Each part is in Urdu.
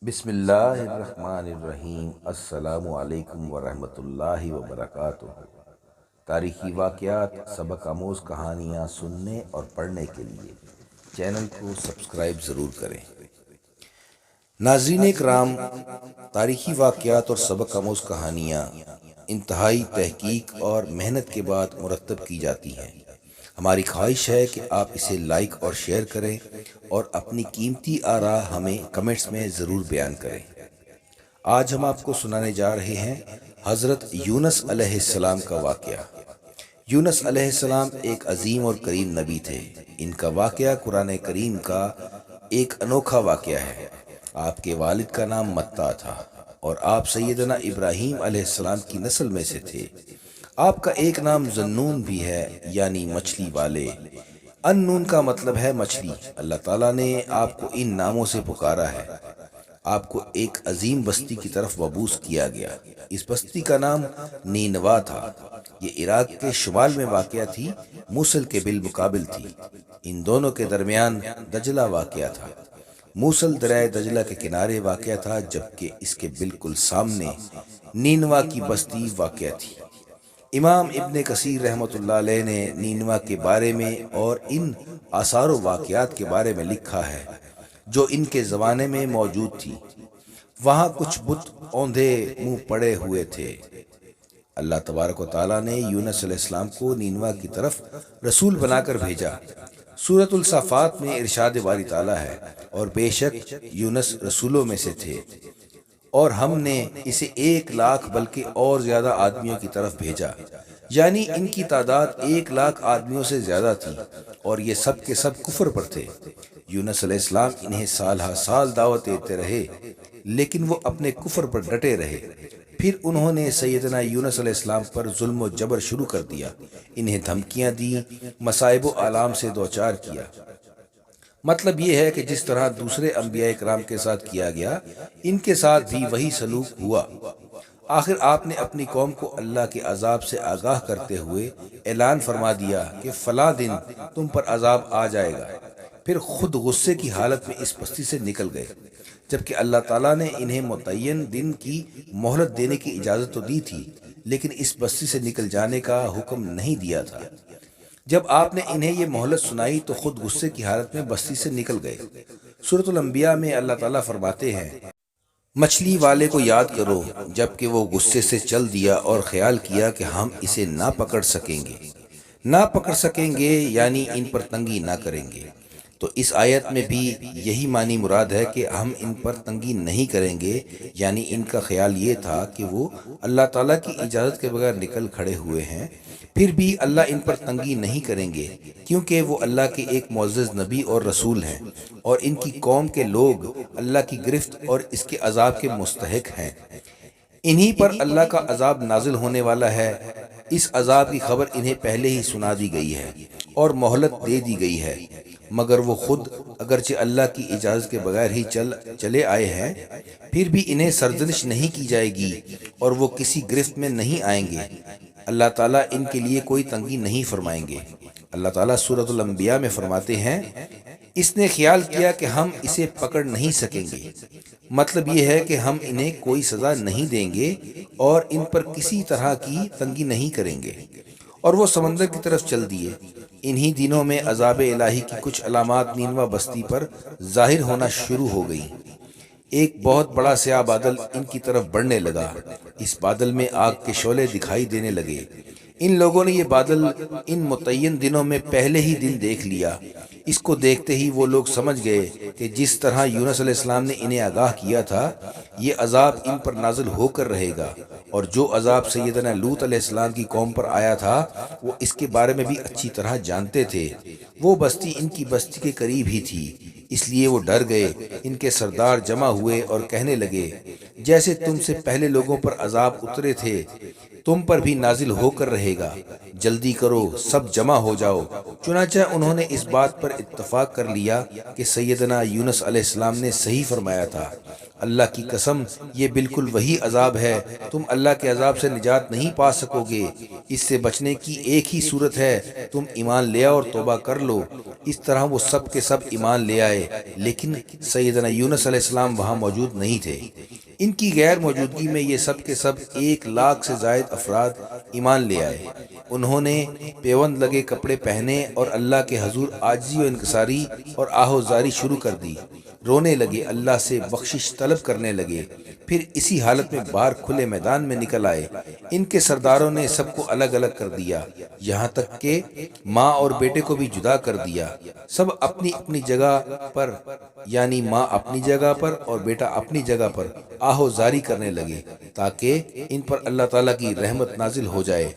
بسم اللہ الرحمن الرحیم۔ السلام علیکم ورحمۃ اللہ وبرکاتہ۔ تاریخی واقعات، سبق آموز کہانیاں سننے اور پڑھنے کے لیے چینل کو سبسکرائب ضرور کریں۔ ناظرین کرام، تاریخی واقعات اور سبق آموز کہانیاں انتہائی تحقیق اور محنت کے بعد مرتب کی جاتی ہیں۔ ہماری خواہش ہے کہ آپ اسے لائک اور شیئر کریں اور اپنی قیمتی آراء ہمیں کمنٹس میں ضرور بیان کریں۔ آج ہم آپ کو سنانے جا رہے ہیں حضرت یونس علیہ السلام کا واقعہ۔ یونس علیہ السلام ایک عظیم اور کریم نبی تھے۔ ان کا واقعہ قرآن کریم کا ایک انوکھا واقعہ ہے۔ آپ کے والد کا نام متع تھا اور آپ سیدنا ابراہیم علیہ السلام کی نسل میں سے تھے۔ آپ کا ایک نام ذنون بھی ہے، یعنی مچھلی والے۔ ان کا مطلب ہے مچھلی۔ اللہ تعالیٰ نے آپ کو ان ناموں سے پکارا ہے۔ آپ کو ایک عظیم بستی کی طرف مبعوث کیا گیا۔ اس بستی کا نام نینوا تھا۔ یہ عراق کے شمال میں واقع تھی، موصل کے بالمقابل تھی۔ ان دونوں کے درمیان دجلہ واقع تھا۔ موصل دریائے دجلہ کے کنارے واقع تھا، جبکہ اس کے بالکل سامنے نینوا کی بستی واقع تھی۔ امام ابن کثیر رحمۃ اللہ علیہ نے نینوا کے بارے میں اور ان آثار و واقعات کے بارے میں لکھا ہے جو ان کے زمانے میں موجود تھی۔ وہاں کچھ بت اوندھے منہ پڑے ہوئے تھے۔ اللہ تبارک و تعالیٰ نے یونس علیہ السلام کو نینوا کی طرف رسول بنا کر بھیجا۔ سورۃ الصافات میں ارشاد باری تعالیٰ ہے، اور بے شک یونس رسولوں میں سے تھے، اور ہم نے اسے 1,00,000 بلکہ اور زیادہ آدمیوں کی طرف بھیجا، یعنی ان کی تعداد 1,00,000 آدمیوں سے زیادہ تھی، اور یہ سب کے سب کفر پر تھے۔ یونس علیہ السلام انہیں سال ہر سال دعوت دیتے رہے، لیکن وہ اپنے کفر پر ڈٹے رہے۔ پھر انہوں نے سیدنا یونس علیہ السلام پر ظلم و جبر شروع کر دیا، انہیں دھمکیاں دیں، مصائب و آلام سے دوچار کیا۔ مطلب یہ ہے کہ جس طرح دوسرے انبیاء کرام کے ساتھ کیا گیا، ان کے ساتھ بھی وہی سلوک ہوا۔ آخر آپ نے اپنی قوم کو اللہ کے عذاب سے آگاہ کرتے ہوئے اعلان فرما دیا کہ فلاں دن تم پر عذاب آ جائے گا۔ پھر خود غصے کی حالت میں اس بستی سے نکل گئے، جبکہ اللہ تعالیٰ نے انہیں متعین دن کی مہلت دینے کی اجازت تو دی تھی، لیکن اس بستی سے نکل جانے کا حکم نہیں دیا تھا۔ جب آپ نے انہیں یہ مہلت سنائی تو خود غصے کی حالت میں بستی سے نکل گئے۔ سورۃ الانبیاء میں اللہ تعالیٰ فرماتے ہیں، مچھلی والے کو یاد کرو جبکہ وہ غصے سے چل دیا اور خیال کیا کہ ہم اسے نہ پکڑ سکیں گے، یعنی ان پر تنگی نہ کریں گے۔ تو اس آیت میں بھی یہی معنی مراد ہے کہ ہم ان پر تنگی نہیں کریں گے، یعنی ان کا خیال یہ تھا کہ وہ اللہ تعالیٰ کی اجازت کے بغیر نکل کھڑے ہوئے ہیں، پھر بھی اللہ ان پر تنگی نہیں کریں گے، کیونکہ وہ اللہ کے ایک معزز نبی اور رسول ہیں، اور ان کی قوم کے لوگ اللہ کی گرفت اور اس کے عذاب کے مستحق ہیں۔ انہی پر اللہ کا عذاب نازل ہونے والا ہے۔ اس عذاب کی خبر انہیں پہلے ہی سنا دی گئی ہے اور مہلت دے دی گئی ہے، مگر وہ خود اگرچہ اللہ کی اجازت کے بغیر ہی چلے آئے ہیں، پھر بھی انہیں سرزنش نہیں کی جائے گی اور وہ کسی گرفت میں نہیں آئیں گے۔ اللہ تعالیٰ ان کے لیے کوئی تنگی نہیں فرمائیں گے۔ اللہ تعالیٰ سورۃ الانبیاء میں فرماتے ہیں، اس نے خیال کیا کہ ہم اسے پکڑ نہیں سکیں گے۔ مطلب یہ ہے کہ ہم انہیں کوئی سزا نہیں دیں گے اور ان پر کسی طرح کی تنگی نہیں کریں گے، اور وہ سمندر کی طرف چل دیے۔ انہی دنوں میں عذاب الہی کی کچھ علامات نینوا بستی پر ظاہر ہونا شروع ہو گئی۔ ایک بہت بڑا سیاہ بادل ان کی طرف بڑھنے لگا۔ اس بادل میں آگ کے شعلے دکھائی دینے لگے۔ ان لوگوں نے یہ بادل ان متعین دنوں میں پہلے ہی دن دیکھ لیا۔ اس کو دیکھتے ہی وہ لوگ سمجھ گئے کہ جس طرح یونس علیہ السلام نے انہیں آگاہ کیا تھا، یہ عذاب ان پر نازل ہو کر رہے گا، اور جو عذاب سیدنا لوط علیہ السلام کی قوم پر آیا تھا وہ اس کے بارے میں بھی اچھی طرح جانتے تھے۔ وہ بستی ان کی بستی کے قریب ہی تھی، اس لیے وہ ڈر گئے۔ ان کے سردار جمع ہوئے اور کہنے لگے، جیسے تم سے پہلے لوگوں پر عذاب اترے تھے تم پر بھی نازل ہو کر رہے گا۔ جلدی کرو سب جمع ہو جاؤ۔ چنانچہ انہوں نے اس بات پر اتفاق کر لیا کہ سیدنا یونس علیہ السلام نے صحیح فرمایا تھا۔ اللہ کی قسم یہ بالکل وہی عذاب ہے، تم اللہ کے عذاب سے نجات نہیں پا سکو گے۔ اس سے بچنے کی ایک ہی صورت ہے، تم ایمان لے آؤ اور توبہ کر لو۔ اس طرح وہ سب کے سب ایمان لے آئے، لیکن سیدنا یونس علیہ السلام وہاں موجود نہیں تھے۔ ان کی غیر موجودگی میں یہ سب کے سب 1,00,000 سے زائد افراد ایمان لے آئے۔ انہوں نے پیوند لگے کپڑے پہنے اور اللہ کے حضور عاجزی و انکساری اور آہوزاری شروع کر دی، رونے لگے، اللہ سے بخشش طلب کرنے لگے۔ پھر اسی حالت میں باہر کھلے میدان میں نکل آئے۔ ان کے سرداروں نے سب کو الگ الگ کر دیا، یہاں تک کہ ماں اور بیٹے کو بھی جدا کر دیا۔ سب اپنی اپنی جگہ پر، یعنی ماں اپنی جگہ پر اور بیٹا اپنی جگہ پر آہوزاری کرنے لگے تاکہ ان پر اللہ تعالیٰ کی رحمت نازل ہو جائے۔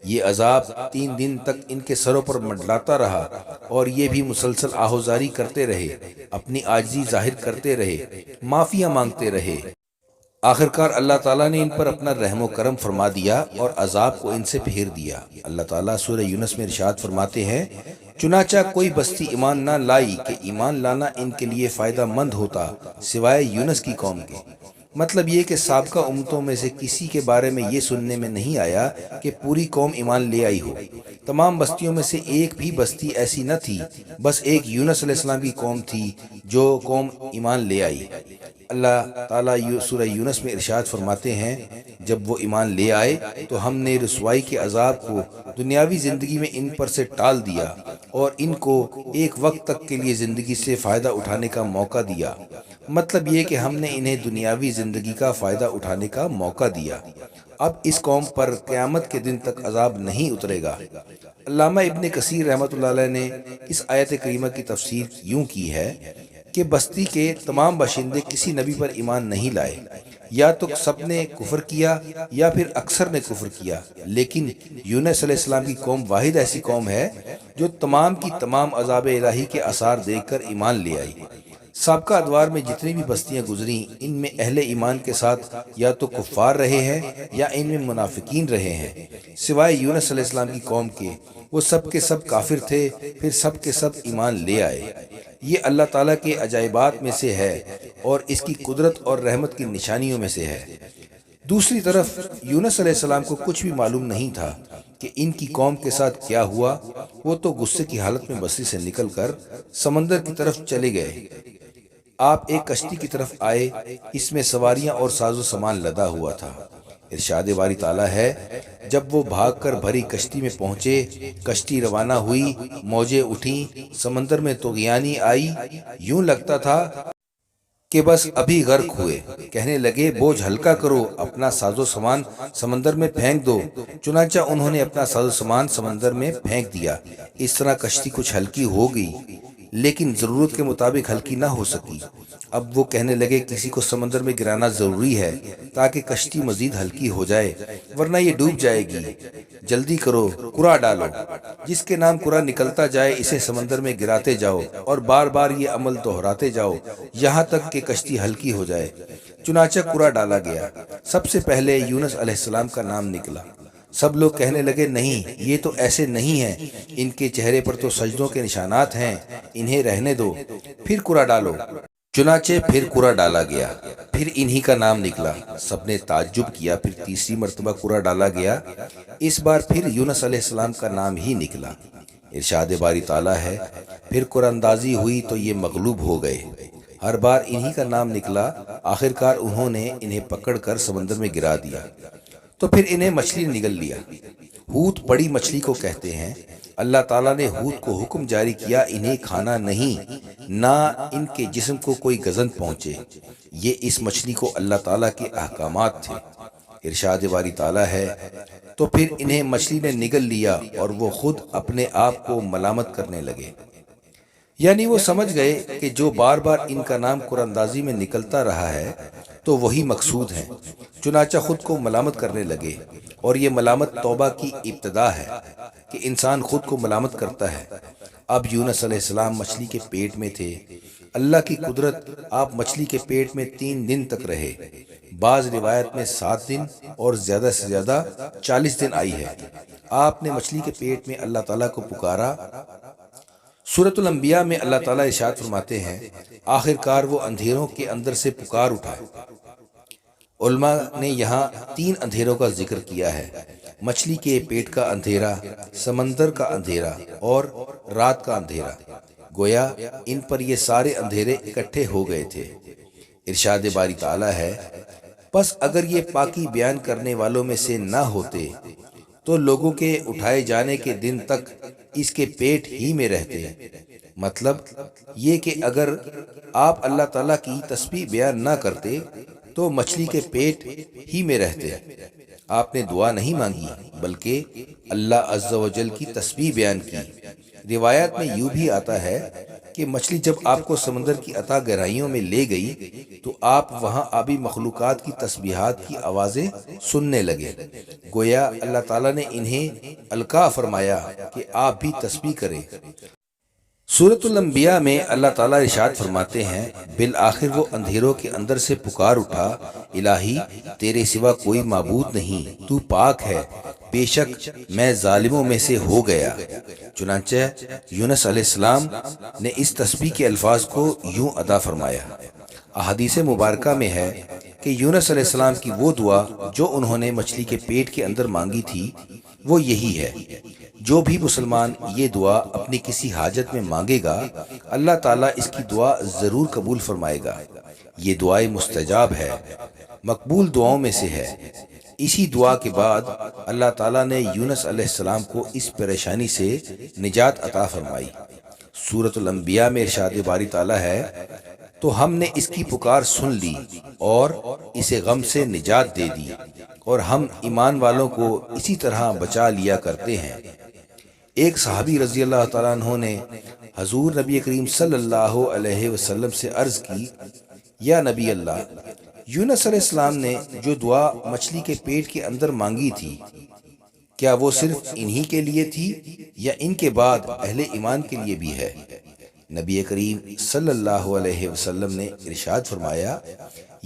یہ عذاب 3 دن تک ان کے سروں پر منڈلاتا رہا اور یہ بھی مسلسل آہوزاری کرتے رہے، اپنی عاجزی ظاہر کرتے رہے، معافیاں مانگتے رہے۔ آخرکار اللہ تعالیٰ نے ان پر اپنا رحم و کرم فرما دیا اور عذاب کو ان سے پھیر دیا۔ اللہ تعالیٰ سورہ یونس میں ارشاد فرماتے ہیں، چنانچہ کوئی بستی ایمان نہ لائی کہ ایمان لانا ان کے لیے فائدہ مند ہوتا سوائے یونس کی قوم کے۔ مطلب یہ کہ سابقہ امتوں میں سے کسی کے بارے میں یہ سننے میں نہیں آیا کہ پوری قوم ایمان لے آئی ہو۔ تمام بستیوں میں سے ایک بھی بستی ایسی نہ تھی، بس ایک یونس علیہ السلام کی قوم تھی جو قوم ایمان لے آئی۔ اللہ تعالیٰ سورہ یونس میں ارشاد فرماتے ہیں، جب وہ ایمان لے آئے تو ہم نے رسوائی کے عذاب کو دنیاوی زندگی میں ان پر سے ٹال دیا اور ان کو ایک وقت تک کے لیے زندگی سے فائدہ اٹھانے کا موقع دیا۔ مطلب یہ کہ ہم نے انہیں دنیاوی زندگی کا فائدہ اٹھانے کا موقع دیا۔ اب اس قوم پر قیامت کے دن تک عذاب نہیں اترے گا۔ علامہ ابن کثیر رحمۃ اللہ علیہ نے اس آیت کریمہ کی تفسیر یوں کی ہے کہ بستی کے تمام باشندے کسی نبی پر ایمان نہیں لائے، یا تو سب نے کفر کیا یا پھر اکثر نے کفر کیا، لیکن یونس علیہ السلام کی قوم واحد ایسی قوم ہے جو تمام کی تمام عذاب الہی کے آثار دیکھ کر ایمان لے آئی۔ سابقہ ادوار میں جتنی بھی بستیاں گزریں، ان میں اہل ایمان کے ساتھ یا تو کفار رہے ہیں یا ان میں منافقین رہے ہیں، سوائے یونس علیہ السلام کی قوم کے۔ وہ سب کے سب کافر تھے، پھر سب کے سب ایمان لے آئے۔ یہ اللہ تعالیٰ کے عجائبات میں سے ہے اور اس کی قدرت اور رحمت کی نشانیوں میں سے ہے۔ دوسری طرف یونس علیہ السلام کو کچھ بھی معلوم نہیں تھا کہ ان کی قوم کے ساتھ کیا ہوا۔ وہ تو غصے کی حالت میں بستی سے نکل کر سمندر کی طرف چلے گئے۔ آپ ایک کشتی کی طرف آئے، اس میں سواریاں اور ساز و سامان لدا ہوا تھا۔ ارشاد باری تعالیٰ ہے، جب وہ بھاگ کر بھری کشتی میں پہنچے، کشتی روانہ ہوئی، موجیں اٹھیں، سمندر میں طغیانی آئی، یوں لگتا تھا کہ بس ابھی غرق ہوئے۔ کہنے لگے، بوجھ ہلکا کرو، اپنا ساز و سامان سمندر میں پھینک دو۔ چنانچہ انہوں نے اپنا ساز و سامان سمندر میں پھینک دیا۔ اس طرح کشتی کچھ ہلکی ہو گئی، لیکن ضرورت کے مطابق ہلکی نہ ہو سکی۔ اب وہ کہنے لگے، کسی کو سمندر میں گرانا ضروری ہے تاکہ کشتی مزید ہلکی ہو جائے، ورنہ یہ ڈوب جائے گی۔ جلدی کرو، قرع ڈالو۔ جس کے نام قرع نکلتا جائے اسے سمندر میں گراتے جاؤ اور بار بار یہ عمل دہراتے جاؤ یہاں تک کہ کشتی ہلکی ہو جائے۔ چنانچہ قرع ڈالا گیا۔ سب سے پہلے یونس علیہ السلام کا نام نکلا۔ سب لوگ کہنے لگے، نہیں، یہ تو ایسے نہیں ہیں، ان کے چہرے پر تو سجدوں کے نشانات ہیں، انہیں رہنے دو، پھر قرع ڈالو۔ چنانچہ پھر قرع ڈالا گیا، پھر انہی کا نام نکلا۔ سب نے تعجب کیا، پھر تیسری مرتبہ قرع ڈالا گیا، اس بار پھر یونس علیہ السلام کا نام ہی نکلا۔ ارشاد باری تعالیٰ ہے، پھر قرع اندازی ہوئی تو یہ مغلوب ہو گئے۔ ہر بار انہی کا نام نکلا، آخرکار انہوں نے انہیں پکڑ کر سمندر میں گرا دیا، تو پھر انہیں مچھلی نے نگل لیا۔ حوت بڑی مچھلی کو کہتے ہیں۔ اللہ تعالیٰ نے حوت کو حکم جاری کیا، انہیں کھانا نہیں، نہ ان کے جسم کو کوئی گزن پہنچے۔ یہ اس مچھلی کو اللہ تعالیٰ کے احکامات تھے۔ ارشاد باری تعالیٰ ہے، تو پھر انہیں مچھلی نے نگل لیا اور وہ خود اپنے آپ کو ملامت کرنے لگے۔ یعنی وہ سمجھ گئے کہ جو بار بار ان کا نام قرع اندازی میں نکلتا رہا ہے تو وہی مقصود ہے، چنانچہ خود کو ملامت کرنے لگے۔ اور یہ ملامت توبہ کی ابتدا ہے کہ انسان خود کو ملامت کرتا ہے۔ اب یونس علیہ السلام مچھلی کے پیٹ میں تھے۔ اللہ کی قدرت، آپ مچھلی کے پیٹ میں 3 دن تک رہے۔ بعض روایت میں 7 دن اور زیادہ سے زیادہ 40 دن آئی ہے۔ آپ نے مچھلی کے پیٹ میں اللہ تعالیٰ کو پکارا۔ سورۃ الانبیاء میں اللہ تعالیٰ ارشاد فرماتے ہیں، آخر کار وہ اندھیروں کے اندر سے پکار اٹھا۔ علماء نے یہاں 3 اندھیروں کا ذکر کیا ہے: مچھلی کے پیٹ کا اندھیرا، سمندر کا اندھیرا اور رات کا اندھیرا۔ گویا ان پر یہ سارے اندھیرے اکٹھے ہو گئے تھے۔ ارشاد باری تعالیٰ ہے، پس اگر یہ پاکی بیان کرنے والوں میں سے نہ ہوتے تو لوگوں کے اٹھائے جانے کے دن تک اس کے پیٹ ہی میں رہتے۔ مطلب یہ کہ اگر آپ اللہ تعالیٰ کی تسبیح بیان نہ کرتے تو مچھلی کے پیٹ ہی میں رہتے۔ آپ نے دعا نہیں مانگی بلکہ اللہ عز و جل کی تسبیح بیان کی۔ روایات میں یوں بھی آتا ہے کہ مچھلی جب آپ کو سمندر کی اتھاہ گہرائیوں میں لے گئی تو آپ وہاں آبی مخلوقات کی تسبیحات کی آوازیں سننے لگے۔ گویا اللہ تعالیٰ نے انہیں القاء فرمایا کہ آپ بھی تسبیح کریں۔ سورۃ الانبیاء میں اللہ تعالیٰ ارشاد فرماتے ہیں، بالآخر وہ اندھیروں کے اندر سے پکار اٹھا، الہی تیرے سوا کوئی معبود نہیں، تو پاک ہے، بے شک میں ظالموں میں سے ہو گیا۔ چنانچہ یونس علیہ السلام نے اس تسبیح کے الفاظ کو یوں ادا فرمایا۔ احادیث مبارکہ میں ہے کہ یونس علیہ السلام کی وہ دعا جو انہوں نے مچھلی کے پیٹ کے اندر مانگی تھی وہ یہی ہے۔ جو بھی مسلمان یہ دعا اپنی کسی حاجت میں مانگے گا، اللہ تعالیٰ اس کی دعا ضرور قبول فرمائے گا۔ یہ دعائے مستجاب ہے، مقبول دعاؤں میں سے ہے۔ اسی دعا کے بعد اللہ تعالیٰ نے یونس علیہ السلام کو اس پریشانی سے نجات عطا فرمائی۔ سورۃ الانبیاء میں ارشاد باری تعالیٰ ہے، تو ہم نے اس کی پکار سن لی اور اسے غم سے نجات دے دی، اور ہم ایمان والوں کو اسی طرح بچا لیا کرتے ہیں۔ ایک صحابی رضی اللہ تعالیٰ عنہ نے حضور نبی کریم صلی اللہ علیہ وسلم سے عرض کی، یا نبی اللہ، یونس علیہ السلام نے جو دعا مچھلی کے پیٹ کے اندر مانگی تھی، کیا وہ صرف انہی کے لیے تھی یا ان کے بعد اہل ایمان کے لیے بھی ہے؟ نبی کریم صلی اللہ علیہ وسلم نے ارشاد فرمایا،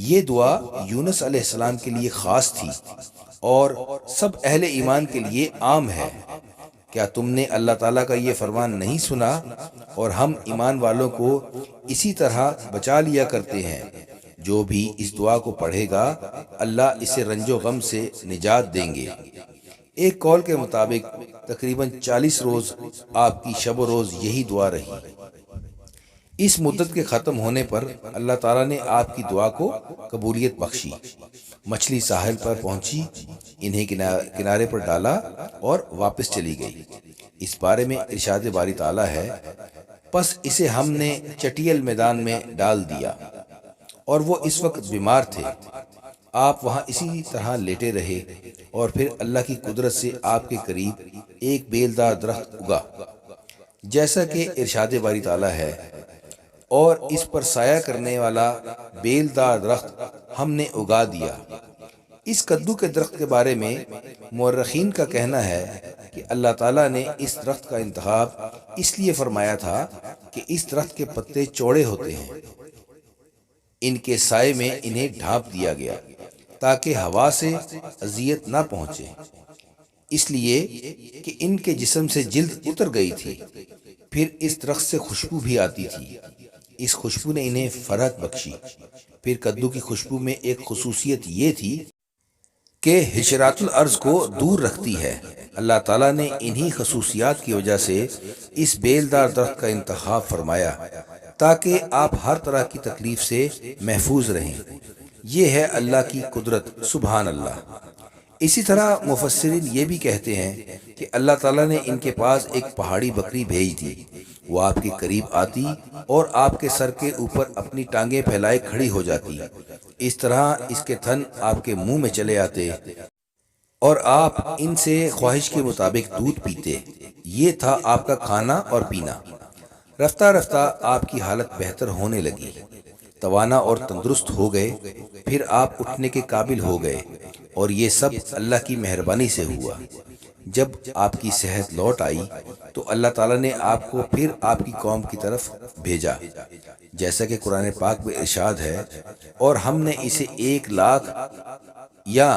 یہ دعا یونس علیہ السلام کے لیے خاص تھی اور سب اہل ایمان کے لیے عام ہے۔ کیا تم نے اللہ تعالیٰ کا یہ فرمان نہیں سنا؟ اور ہم ایمان والوں کو اسی طرح بچا لیا کرتے ہیں۔ جو بھی اس دعا کو پڑھے گا اللہ اسے رنج و غم سے نجات دیں گے۔ ایک قول کے مطابق تقریباً 40 روز آپ کی شب و روز یہی دعا رہی۔ اس مدت کے ختم ہونے پر اللہ تعالیٰ نے آپ کی دعا کو قبولیت بخشی۔ مچھلی ساحل پر پہنچی، انہیں کنارے پر ڈالا اور واپس چلی گئی۔ اس بارے میں ارشاد باری تعالیٰ ہے، پس اسے ہم نے چٹیل میدان میں ڈال دیا اور وہ اس وقت بیمار تھے۔ آپ وہاں اسی طرح لیٹے رہے اور پھر اللہ کی قدرت سے آپ کے قریب ایک بیلدار درخت اگا، جیسا کہ ارشاد باری تعالیٰ ہے، اور اس پر سایہ کرنے والا بیلدار درخت ہم نے اگا دیا۔ اس کدو کے درخت کے بارے میں مورخین کا کہنا ہے کہ اللہ تعالیٰ نے اس درخت کا انتخاب اس لیے فرمایا تھا کہ اس درخت کے پتے چوڑے ہوتے ہیں، ان کے سائے میں انہیں ڈھانپ دیا گیا تاکہ ہوا سے اذیت نہ پہنچے، اس لیے کہ ان کے جسم سے جلد اتر گئی تھی۔ پھر اس درخت سے خوشبو بھی آتی تھی، اس خوشبو نے انہیں فرحت بخشی۔ پھر کدو کی خوشبو میں ایک خصوصیت یہ تھی کہ حشرات الارض کو دور رکھتی ہے۔ اللہ تعالیٰ نے انہی خصوصیات کی وجہ سے اس بیلدار درخت کا انتخاب فرمایا تاکہ آپ ہر طرح کی تکلیف سے محفوظ رہیں۔ یہ ہے اللہ کی قدرت، سبحان اللہ۔ اسی طرح مفسرین یہ بھی کہتے ہیں کہ اللہ تعالیٰ نے ان کے پاس ایک پہاڑی بکری بھیج دی، وہ آپ کے قریب آتی اور آپ کے سر کے اوپر اپنی ٹانگیں پھیلائے کھڑی ہو جاتی۔ اس طرح اس کے تھن آپ کے منہ میں چلے آتے اور آپ ان سے خواہش کے مطابق دودھ پیتے۔ یہ تھا آپ کا کھانا اور پینا۔ رفتہ رفتہ آپ کی حالت بہتر ہونے لگی، توانا اور تندرست ہو گئے، پھر آپ اٹھنے کے قابل ہو گئے، اور یہ سب اللہ کی مہربانی سے ہوا۔ جب آپ کی صحت لوٹ آئی تو اللہ تعالیٰ نے آپ کو پھر آپ کی قوم کی طرف بھیجا، جیسا کہ قرآن پاک میں ارشاد ہے، اور ہم نے اسے 1,00,000 یا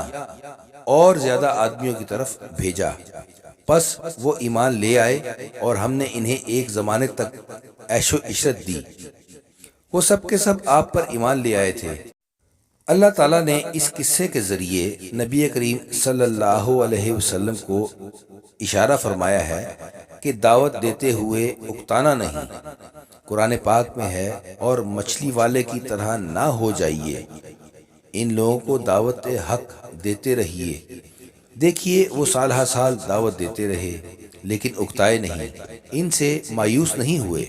اور زیادہ آدمیوں کی طرف بھیجا۔ پس وہ ایمان لے آئے اور ہم نے انہیں ایک زمانے تک عیش و عشرت دی۔ وہ سب کے سب آپ پر ایمان لے آئے تھے۔ اللہ تعالیٰ نے اس قصے کے ذریعے نبی کریم صلی اللہ علیہ وسلم کو اشارہ فرمایا ہے کہ دعوت دیتے ہوئے اکتانا نہیں۔ قرآن پاک میں ہے، اور مچھلی والے کی طرح نہ ہو جائیے، ان لوگوں کو دعوت حق دیتے رہیے۔ دیکھیے وہ سال ہر سال دعوت دیتے رہے لیکن اکتائے نہیں، ان سے مایوس نہیں ہوئے۔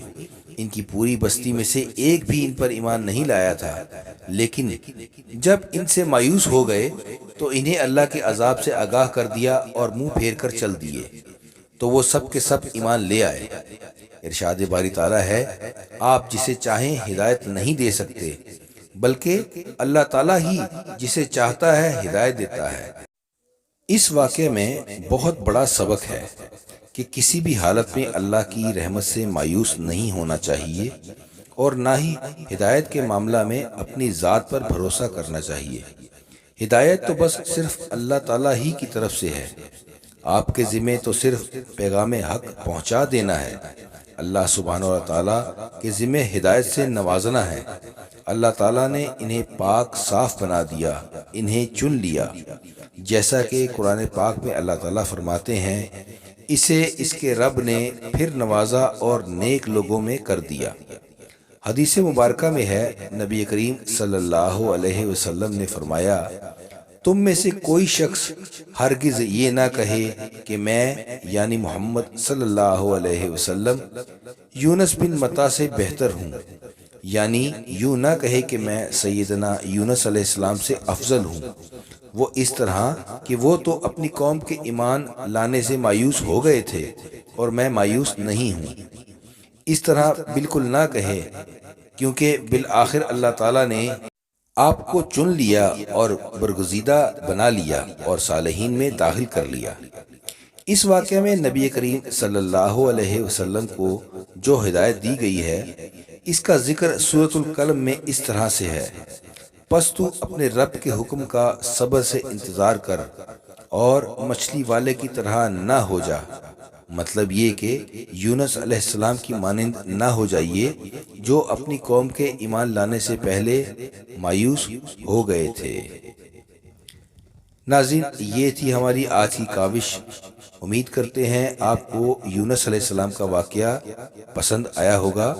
ان کی پوری بستی میں سے ایک بھی ان پر ایمان نہیں لایا تھا، لیکن جب ان سے مایوس ہو گئے تو انہیں اللہ کے عذاب سے آگاہ کر دیا اور منہ پھیر کر چل دیے، تو وہ سب کے سب ایمان لے آئے۔ ارشاد باری تعالیٰ ہے، آپ جسے چاہیں ہدایت نہیں دے سکتے، بلکہ اللہ تعالیٰ ہی جسے چاہتا ہے ہدایت دیتا ہے۔ اس واقعے میں بہت بڑا سبق ہے کہ کسی بھی حالت میں اللہ کی رحمت سے مایوس نہیں ہونا چاہیے، اور نہ ہی ہدایت کے معاملہ میں اپنی ذات پر بھروسہ کرنا چاہیے۔ ہدایت تو بس صرف اللہ تعالیٰ ہی کی طرف سے ہے، آپ کے ذمہ تو صرف پیغام حق پہنچا دینا ہے۔ اللہ سبحانہ و تعالیٰ کے ذمہ ہدایت سے نوازنا ہے۔ اللہ تعالیٰ نے انہیں پاک صاف بنا دیا، انہیں چن لیا، جیسا کہ قرآن پاک میں اللہ تعالیٰ فرماتے ہیں، اسے اس کے رب نے پھر نوازا اور نیک لوگوں میں کر دیا۔ حدیث مبارکہ میں ہے، نبی کریم صلی اللہ علیہ وسلم نے فرمایا، تم میں سے کوئی شخص ہرگز یہ نہ کہے کہ میں یعنی محمد صلی اللہ علیہ وسلم یونس بن متی سے بہتر ہوں، یعنی یوں نہ کہے کہ میں سیدنا یونس علیہ السلام سے افضل ہوں، وہ اس طرح کہ وہ تو اپنی قوم کے ایمان لانے سے مایوس ہو گئے تھے اور میں مایوس نہیں ہوں۔ اس طرح بالکل نہ کہے، کیونکہ بالآخر اللہ تعالیٰ نے آپ کو چن لیا اور برگزیدہ بنا لیا اور صالحین میں داخل کر لیا۔ اس واقعے میں نبی کریم صلی اللہ علیہ وسلم کو جو ہدایت دی گئی ہے، اس کا ذکر سورۃ القلم میں اس طرح سے ہے، پس تو اپنے رب کے حکم کا صبر سے انتظار کر اور مچھلی والے کی طرح نہ ہو جا۔ مطلب یہ کہ یونس علیہ السلام کی مانند نہ ہو جائیے، جو اپنی قوم کے ایمان لانے سے پہلے مایوس ہو گئے تھے۔ ناظرین، یہ تھی ہماری آج کی کاوش۔ امید کرتے ہیں آپ کو یونس علیہ السلام کا واقعہ پسند آیا ہوگا۔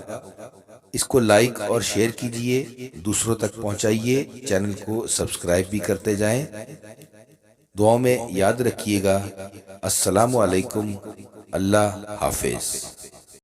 اس کو لائک اور شیئر کیجئے، دوسروں تک پہنچائیے، چینل کو سبسکرائب بھی کرتے جائیں۔ دعاؤں میں یاد رکھیے گا۔ السلام علیکم، اللہ حافظ۔